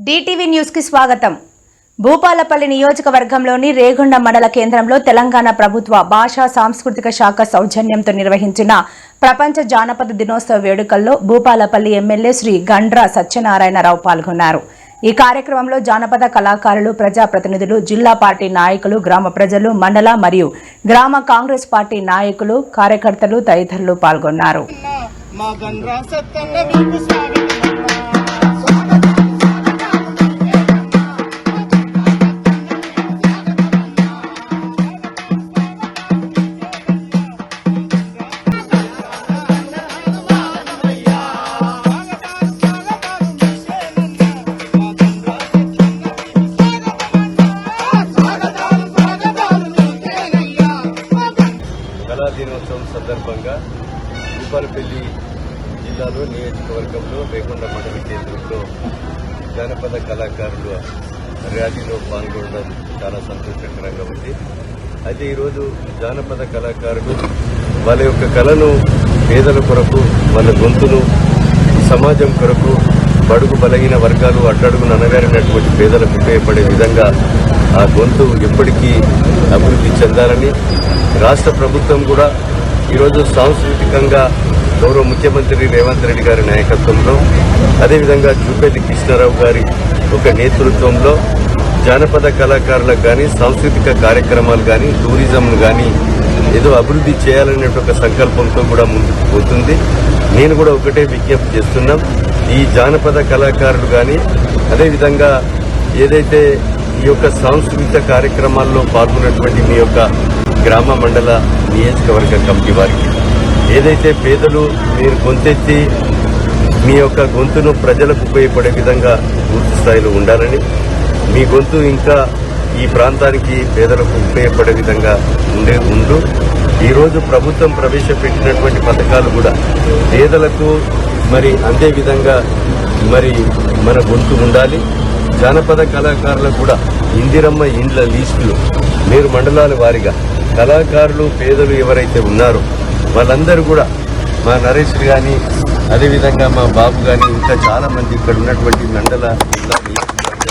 DTV news కి స్వాగతం. భూపాలపల్లి నియోజకవర్గంలోని రేగొండ మండల కేంద్రంలో తెలంగాణ ప్రభుత్వ భాషా సాంస్కృతిక శాఖ సౌజన్యంతో నిర్వహించిన ప్రపంచ జానపద దినోత్సవ వేడుకల్లో భూపాలపల్లి ఎమ్మెల్యే శ్రీ గండ్ర సత్యనారాయణరావు పాల్గొన్నారు. ఈ కార్యక్రమంలో జానపద కళాకారులు, ప్రజాప్రతినిధులు, జిల్లా పార్టీ నాయకులు, గ్రామ ప్రజలు, మండల మరియు గ్రామ కాంగ్రెస్ పార్టీ నాయకులు, కార్యకర్తలు తదితరులు పాల్గొన్నారు. దినోత్సవం సందర్భంగా భూపాలపల్లి జిల్లాలో నియోజకవర్గంలో రేగొండ మండల కేంద్రంలో జానపద కళాకారులు ర్యాలీలో పాల్గొనడం చాలా సంతోషకరంగా ఉంది. అయితే ఈరోజు జానపద కళాకారులు వాళ్ళ యొక్క కళను పేదల కొరకు, వాళ్ళ గొంతును సమాజం కొరకు, బడుగు బలహీన వర్గాలు, అట్టడుగున అనగారినటువంటి పేదలకు ఉపయోగపడే విధంగా ఆ గొంతు ఎప్పటికీ అభివృద్ధి చెందాలని రాష్ట్ర ప్రభుత్వం కూడా ఈరోజు సాంస్కృతికంగా గౌరవ ముఖ్యమంత్రి రేవంత్ రెడ్డి గారి నాయకత్వంలో, అదేవిధంగా జూపల్లి కృష్ణారావు గారి ఒక నేతృత్వంలో జానపద కళాకారులకు కానీ, సాంస్కృతిక కార్యక్రమాలు కానీ, టూరిజంను కానీ ఏదో అభివృద్ధి చేయాలనే ఒక సంకల్పంతో కూడా ముందుకు పోతుంది. నేను కూడా ఒకటే విజ్ఞప్తి చేస్తున్నాం, ఈ జానపద కళాకారులు కానీ, అదేవిధంగా ఏదైతే ఈ యొక్క సాంస్కృతిక కార్యక్రమాల్లో పాల్గొన్నటువంటి మీ యొక్క గ్రామ మండల నియోజకవర్గ కమిటీ వారికి ఏదైతే పేదలు మీరు గొంతెత్తి మీ యొక్క గొంతును ప్రజలకు ఉపయోగపడే విధంగా పూర్తి స్థాయిలో ఉండాలని, మీ గొంతు ఇంకా ఈ ప్రాంతానికి పేదలకు ఉపయోగపడే విధంగా ఉండు. ఈరోజు ప్రభుత్వం ప్రవేశపెట్టినటువంటి పథకాలు కూడా పేదలకు మరి అందే విధంగా మరి మన గొంతు ఉండాలి. జానపద కళాకారులకు కూడా ఇందిరమ్మ ఇండ్ల లీస్టులు మీరు మండలాల వారీగా కళాకారులు, పేదలు ఎవరైతే ఉన్నారో వాళ్ళందరూ కూడా, మా నరేష్ కానీ, అదేవిధంగా మా బాబు కానీ, ఇంకా చాలా మంది ఇక్కడ ఉన్నటువంటి మండల జిల్లా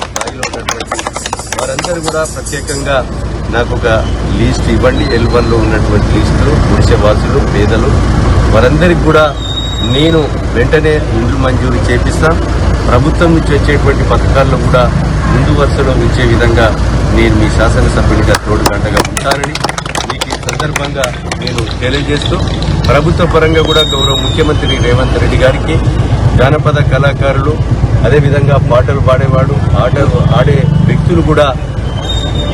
స్థాయిలో ఉన్నటువంటి వారందరూ కూడా ప్రత్యేకంగా నాకు ఒక లీస్ట్ ఇవ్వండి. ఎల్వన్లో ఉన్నటువంటి లీస్టులు, గుడిసెవాసులు, పేదలు వారందరికీ కూడా నేను వెంటనే ఇండ్లు మంజూరు చేపిస్తాం. ప్రభుత్వం నుంచి వచ్చేటువంటి పథకాల్లో కూడా ముందు వరుసలో ఉంచే విధంగా నేను మీ శాసనసభ్యునిగా తోడుగండగా ఉంటానని మీకు ఈ సందర్భంగా నేను తెలియజేస్తూ, ప్రభుత్వ పరంగా కూడా గౌరవ ముఖ్యమంత్రి రేవంత్ రెడ్డి గారికి జానపద కళాకారులు, అదేవిధంగా పాటలు పాడేవాడు, ఆటలు ఆడే వ్యక్తులు కూడా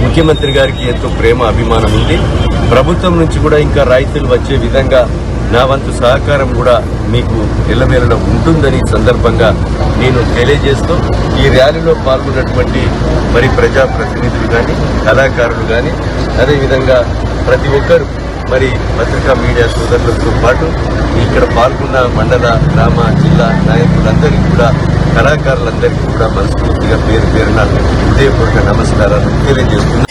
ముఖ్యమంత్రి గారికి ఎంతో ప్రేమ, అభిమానం ఉంది. ప్రభుత్వం నుంచి కూడా ఇంకా రాయితీలు వచ్చే విధంగా నా వంతు సహకారం కూడా మీకు ఎల్లవేళలో ఉంటుందని సందర్భంగా నేను తెలియజేస్తూ, ఈ ర్యాలీలో పాల్గొన్నటువంటి మరి ప్రజాప్రతినిధులు కానీ, కళాకారులు కానీ, అదేవిధంగా ప్రతి ఒక్కరు మరి పత్రికా మీడియా సోదరులతో పాటు ఇక్కడ పాల్గొన్న మండల, గ్రామ, జిల్లా నాయకులందరికీ కూడా, కళాకారులందరికీ కూడా మనస్ఫూర్తిగా పేరు పేరున హృదయపూర్వక నమస్కారాలు తెలియజేస్తున్నాను.